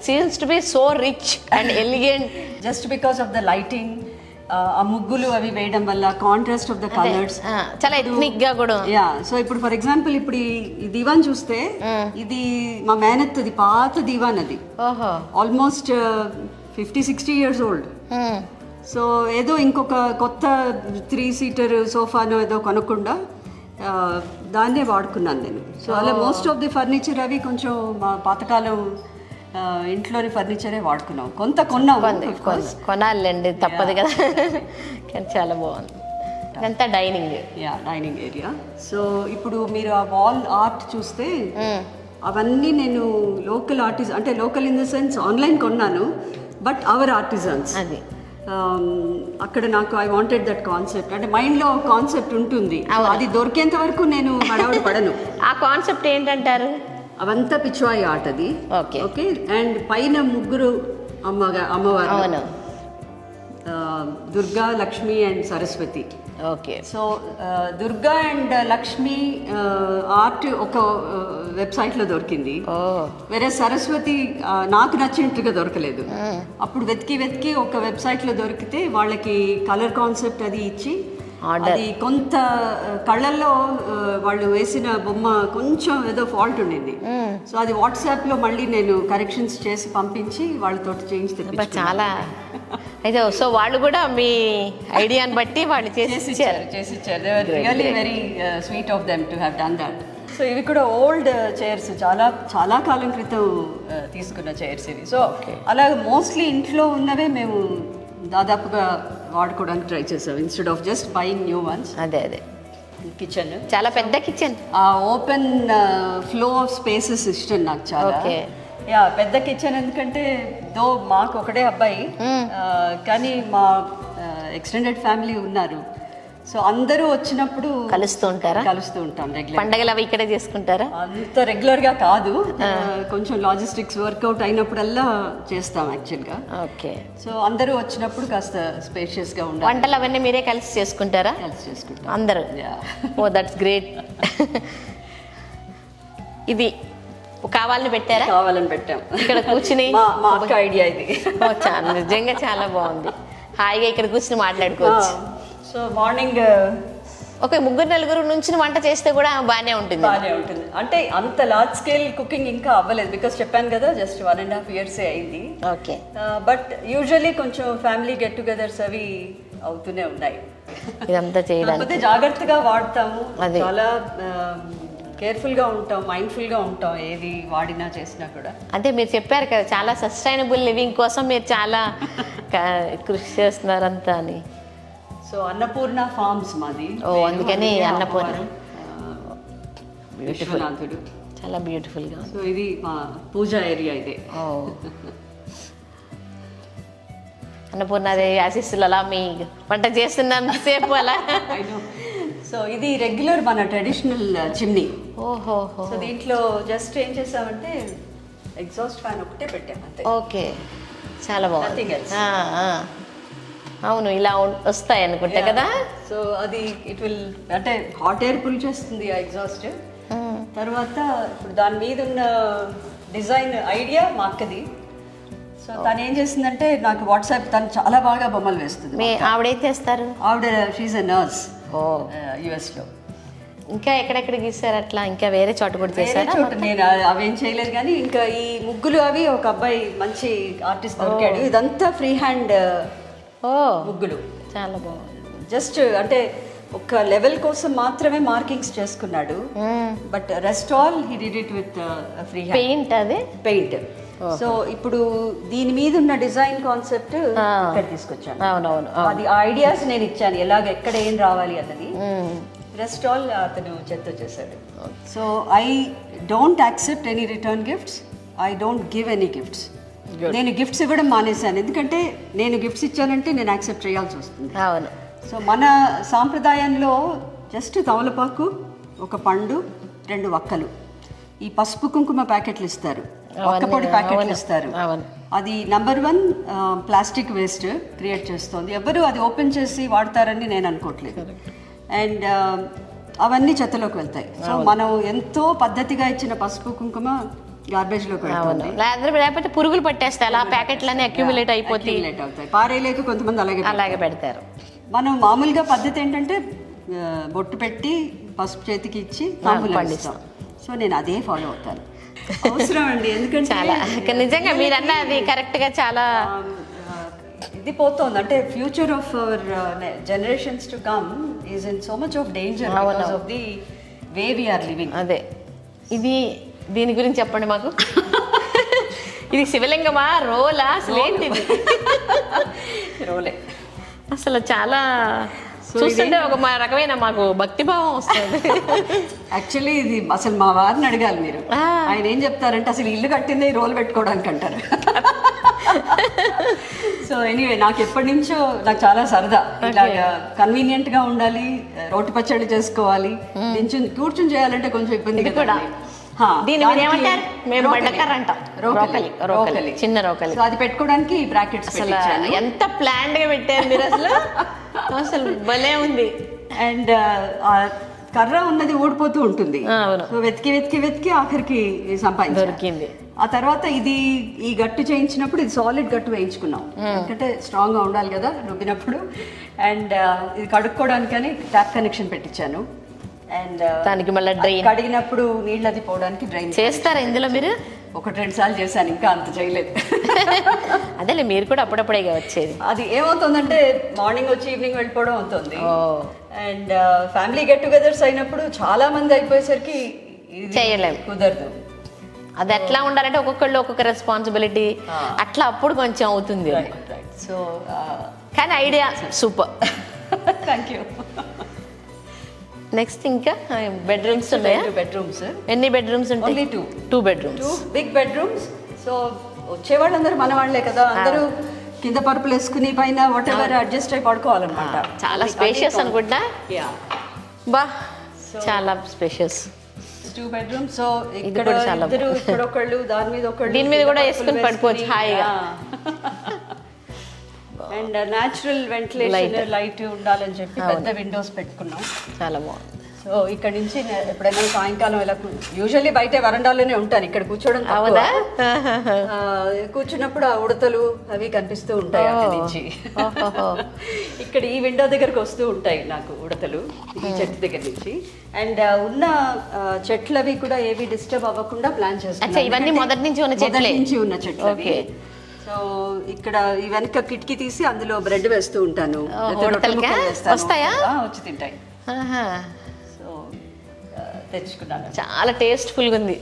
Seems to be so rich and elegant. Just because of the lighting, ఆ ముగ్గులు అవి వేయడం వల్ల కాంట్రాస్ట్ ఆఫ్ ద కలర్స్ చాలా ఎథ్నిక్ గా కూడా. యా, సో ఇప్పుడు ఫర్ ఎగ్జాంపుల్ ఇప్పుడు ఈ దివాన్ చూస్తే ఇది మా మేనత్తది పాత దివాన్, అది ఆల్మోస్ట్ 50-60 years old. సో ఏదో ఇంకొక కొత్త 3-seater సోఫాను ఏదో కొనకుండా దాన్నే వాడుకున్నాను నేను. సో అలా మోస్ట్ ఆఫ్ ది ఫర్నిచర్ అవి కొంచెం మా పాతకాలం ఇంట్లోని ఫర్నిచరే వాడుకున్నాం. కొంత కొనాలండి, తప్పదు కదా. కానీ చాలా బాగుంది. ఇదంతా dining. Yeah, dining area. So ఇప్పుడు మీరు ఆ వాల్ ఆర్ట్ చూస్తే అవన్నీ నేను లోకల్ ఆర్టిస్ట్, అంటే local in the sense online కొన్నాను, బట్ అవర్ ఆర్టిజన్స్. అది అక్కడ నాకు ఐ వాంటెడ్ దట్ కాన్సెప్ట్, అంటే మైండ్లో కాన్సెప్ట్ ఉంటుంది, అది దొరికేంత వరకు నేను హడావుడి పడను. ఆ కాన్సెప్ట్ ఏంటంటారు? అవంతా పిచ్వాయి ఆట అది. ఓకే, అండ్ పైన ముగ్గురు అమ్మవారు, Durga, Lakshmi and Saraswati. Okay, so Durga and Lakshmi art ఒక వెబ్సైట్లో దొరికింది, వేరే సరస్వతి నాకు నచ్చినట్టుగా దొరకలేదు. అప్పుడు వెతికి ఒక వెబ్సైట్లో దొరికితే వాళ్ళకి కలర్ కాన్సెప్ట్ అది ఇచ్చి, అది కొంత కళ్ళల్లో వాళ్ళు వేసిన బొమ్మ కొంచెం ఏదో ఫాల్ట్ ఉండింది. సో అది వాట్సాప్లో మళ్ళీ నేను కరెక్షన్స్ చేసి పంపించి వాళ్ళతో చేంజ్ తెప్పించాను. చాలా అయితే సో వాళ్ళు కూడా మీ ఐడియాని బట్టి వాళ్ళు చేసి ఇచ్చారు. They were really very sweet of them to have done that. So ఇవి కూడా ఓల్డ్ చైర్స్, చాలా కాలం క్రితం తీసుకున్న చైర్స్ ఇవి. సో అలాగే మోస్ట్లీ ఇంట్లో ఉన్నవే మేము దాదాపుగా వాడుకోవడానికి ట్రై చేసాం, instead of just buying new once. అదే కిచెన్ చాలా పెద్ద కిచెన్, ఆ ఓపెన్ ఫ్లో ఆఫ్ స్పేసెస్ ఇష్టం నాకు చాలా. యా, పెద్ద కిచెన్, ఎందుకంటే దో మాకు ఒకటే అబ్బాయి, కానీ మా ఎక్స్టెండెడ్ ఫ్యామిలీ ఉన్నారు. సో అందరూ వచ్చినప్పుడు కలుస్తూ ఉంటాం రెగ్యులర్. పండగలు అవి ఇక్కడే చేసుకుంటారా? అంత రెగ్యులర్గా కాదు, కొంచెం లాజిస్టిక్స్ వర్కౌట్ అయినప్పుడల్లా చేస్తాం యాక్చువల్గా. ఓకే, సో అందరూ వచ్చినప్పుడు కాస్త స్పేషియస్గా ఉండాలి. వంటలు అవన్నీ మీరే కలిసి చేసుకుంటారా? కలిసి చేసుకుంటాం అందరూ. Oh that's great. ఇది కావాలని పెట్టాం ఇక్కడ కూర్చుని. మా అక్క ఐడియా ఇది. నిజంగా చాలా బాగుంది. హాయిగా ఇక్కడ కూర్చుని మాట్లాడుకోవచ్చు. సో మార్నింగ్ ఒక 3-4 నుంచి వంట చేస్తే కూడా బాగానే ఉంటుంది. అంటే అంత లార్జ్ స్కేల్ కుకింగ్ ఇంకా అవ్వలేదు, బికాస్ చెప్పాను కదా జస్ట్ 1.5 years అయింది. ఓకే, బట్ యూజువల్లీ కొంచెం ఫ్యామిలీ గెట్ టుగెదర్స్ అవి అవుతూనే ఉన్నాయి. ఇదంతా చేయడానికి జాగ్రత్తగా వాడతాము, చాలా కేర్ఫుల్గా ఉంటాం, మైండ్ఫుల్గా ఉంటాం ఏది వాడినా చేసినా కూడా. అంటే మీరు చెప్పారు కదా చాలా సస్టైనబుల్ లివింగ్ కోసం మీరు చాలా కృషి చేస్తున్నారు అంతా అని. సో అన్నపూర్ణ ఫార్మ్స్ మాది. అందుకని అన్నపూర్ణ విశ్వనాథుడు చాలా బ్యూటిఫుల్గా. సో ఇది మా పూజా ఏరియా ఇదే. అన్నపూర్ణాదేవి ఆశీస్సులు అలా మీ వంట చేస్తున్నంతసేపు అలా. సో ఇది రెగ్యులర్ మన ట్రెడిషనల్ చిమ్నీ. ఓహో, సో దీంట్లో జస్ట్ ఏం చేసామంటే ఎగ్జాస్ట్ ఫ్యాన్ ఒకటే పెట్టాము. ఓకే, చాలా బాగుంది. అవును, ఇలా వస్తాయి అనుకుంటా కదా. సో అది ఇట్ విల్, అంటే హాట్ ఎయిర్ పుల్ చేస్తుంది ఆ ఎగ్జాస్ట్. తర్వాత ఇప్పుడు దాని మీద ఉన్న డిజైన్ ఐడియా మా అక్కది. సో తను ఏం చేస్తుందంటే నాకు వాట్సాప్, తను చాలా బాగా బొమ్మలు వేస్తుంది. ఆవిడేం చేస్తారు? ఆవిడ షీఈ్ ఎ నర్స్ యుఎస్లో. ఇంకా ఎక్కడెక్కడ గీసారు అట్లా? ఇంకా వేరే చోట కూడా చేశారా? నేను అవేం చేయలేదు, కానీ ఇంకా ఈ ముగ్గులు అవి ఒక అబ్బాయి మంచి ఆర్టిస్ట్ దొరికాడు. ఇదంతా ఫ్రీ హ్యాండ్ ముగ్గులు, చాలా బాగుంది. జస్ట్ అంటే ఒక లెవెల్ కోసం మాత్రమే మార్కింగ్స్ చేసుకున్నాడు, but rest all he did it with free hand paint. అదే పెయింట్. సో ఇప్పుడు దీని మీద ఉన్న డిజైన్ కాన్సెప్ట్ ఇక్కడ తీసుకొచ్చాను. అవునవును, అది ఐడియాస్ నేను ఇచ్చాను, ఎలాగ ఎక్కడ ఏం రావాలి అన్నది. రెస్ట్ ఆల్ అతను చెత్త చేశాడు. So I don't accept any return gifts, I don't give any gifts. నేను గిఫ్ట్స్ ఇవ్వడం మానేశాను, ఎందుకంటే నేను గిఫ్ట్స్ ఇచ్చానంటే నేను యాక్సెప్ట్ చేయాల్సి వస్తుంది. అవును. సో మన సాంప్రదాయంలో జస్ట్ తమలపాకు, ఒక పండు, 2 వక్కలు, ఈ పసుపు కుంకుమ ప్యాకెట్లు ఇస్తారు, ఒక్కపొడి ప్యాకెట్లు ఇస్తారు. అది నంబర్ 1 ప్లాస్టిక్ వేస్ట్ క్రియేట్ చేస్తుంది. ఎవరు అది ఓపెన్ చేసి వాడతారని నేను అనుకోవట్లేదు. అండ్ అవన్నీ చెత్తలోకి వెళ్తాయి. సో మనం ఎంతో పద్ధతిగా ఇచ్చిన పసుపు కుంకుమ గార్బేజ్ లో అవును, లేకపోతే పురుగులు పట్టేస్తాయి, అలా ప్యాకెట్లన్నీ అక్యుములేట్ అయిపోతాయి, అవుతాయి. పారేయలేక కొంతమంది అలాగే పెడతారు. మనం మామూలుగా పద్ధతి ఏంటంటే బొట్టు పెట్టి పసుపు చేతికి ఇచ్చి తాంబూలం ఇస్తాం. సో నేను అదే ఫాలో అవుతాను. అవసరం అండి, ఎందుకంటే చాలా నిజంగా మీరు అన్నది కరెక్ట్ గా చాలా ఇది పోతుంది. అంటే future of our generations to come is in so much of danger because of the way we are living. అదే దీని గురించి చెప్పండి మాకు. ఇది శివలింగమా, రోలా, అసలు ఏంటిది? రోలే. అసలు చాలా చూస్తుంటే ఒక రకమైన మాకు భక్తిభావం వస్తుంది. యాక్చువల్లీ ఇది అసలు మా వారిని అడగాలి మీరు. ఆయన ఏం చెప్తారంటే అసలు ఇల్లు కట్టిందే ఈ రోల్ పెట్టుకోవడానికి అంటారు. సో ఎనీవే నాకు ఎప్పటి నుంచో నాకు చాలా సరదా, ఇలాగా కన్వీనియంట్ గా ఉండాలి, రోటి పచ్చడి చేసుకోవాలి, కూర్చుని చేయాలంటే కొంచెం ఇబ్బంది కూడా. దీన్ని మీరు ఏమంటారు? మేము బండకర్ర అంటాం. రోకలి, చిన్న రోకలి. సో అది పెట్టుకోవడానికి బ్రాకెట్స్. అసలు ఎంత ప్లాన్డ్ గా పెట్టారు మీరు, అసలు భలే ఉంది. అండ్ కర్ర ఉన్నది ఊడిపోతూ ఉంటుంది. సో వెతికి ఆఖరికి దొరికింది. ఆ తర్వాత ఇది ఈ గట్టు చేయించినప్పుడు ఇది సాలిడ్ గట్టు వేయించుకున్నాం, ఎందుకంటే స్ట్రాంగ్ గా ఉండాలి కదా రుబ్బినప్పుడు. అండ్ ఇది కడుక్కోవడానికని ట్యాప్ కనెక్షన్ పెట్టించాను. అండ్ దానికి మళ్ళీ డ్రైన్, కడిగినప్పుడు నీళ్ళు అది పోవడానికి డ్రైన్ చేస్తారా ఇందులో మీరు? 1-2 సార్లు చేశాను, ఇంకా అంత చేయలేదు. అదేలే, మీరు కూడా అప్పుడప్పుడే వచ్చేది. అది ఏమవుతుందంటే మార్నింగ్ వచ్చి ఈవినింగ్ వెళ్ళిపోవడం అవుతుంది. అండ్ ఫ్యామిలీ గెట్ టుగెదర్స్ అయినప్పుడు చాలా మంది అయిపోయేసరికి చేయలేము, కుదరదు. అది ఎట్లా ఉండాలంటే ఒక్కొక్కళ్ళు ఒక్కొక్క రెస్పాన్సిబిలిటీ, అట్లా అప్పుడు కొంచెం అవుతుంది. సో కానీ idea super. Thank you. Next ఇంకా బెడ్రూమ్స్ ఉన్నాయా? బెడ్రూమ్స్. ఎన్ని బెడ్రూమ్స్ ఉంటాయి? Only 2 bedrooms, 2 big bedrooms. So వచ్చేవాళ్ళందరూ మన వాళ్ళే కదా, అందరూ కింద పరుపులు వేసుకుని పైన వాట్ ఎవర్ అడ్జస్ట్ అయి పడుకోవాలన్నమాట. చాలా స్పేషియస్ అనుకుంటా. బా చాలా స్పేషియస్. 2 bedrooms. సో ఇక్కడ ఇద్దరు ఒకళ్ళు దాని మీద ఒకళ్ళు, దీని మీద కూడా వేసుకుని పడుకోవచ్చు హాయిగా. అండ్ న్యాచురల్ వెంటిలేషన్ లైట్ ఉండాలని చెప్పి పెద్ద విండోస్ పెట్టుకున్నాం. చాలా బాగుంది. సో ఇక్కడ నుంచి ఎప్పుడైనా సాయంకాలం ఇలా యూజువల్లీ బయట వరండాలోనే ఉంటాను, ఇక్కడ కూర్చోవడం కూర్చున్నప్పుడు ఆ ఉడతలు అవి కనిపిస్తూ ఉంటాయి అక్కడి నుంచి. ఇక్కడ ఈ విండో దగ్గరకు వస్తూ ఉంటాయి నాకు ఉడతలు, ఈ చెట్టు దగ్గర నుంచి. అండ్ ఉన్న చెట్లు అవి కూడా ఏవి డిస్టర్బ్ అవ్వకుండా ప్లాన్ చేస్తాను. ఇవన్నీ మొదటి నుంచి ఉన్న చెట్లు. సో ఇక్కడ ఈ వెనక కిటికీ తీసి అందులో బ్రెడ్ వేస్తూ ఉంటాను. వస్తాయా? వచ్చి తింటాయి. సో తెచ్చుకున్నాను. చాలా టేస్ట్ఫుల్గా ఉంది.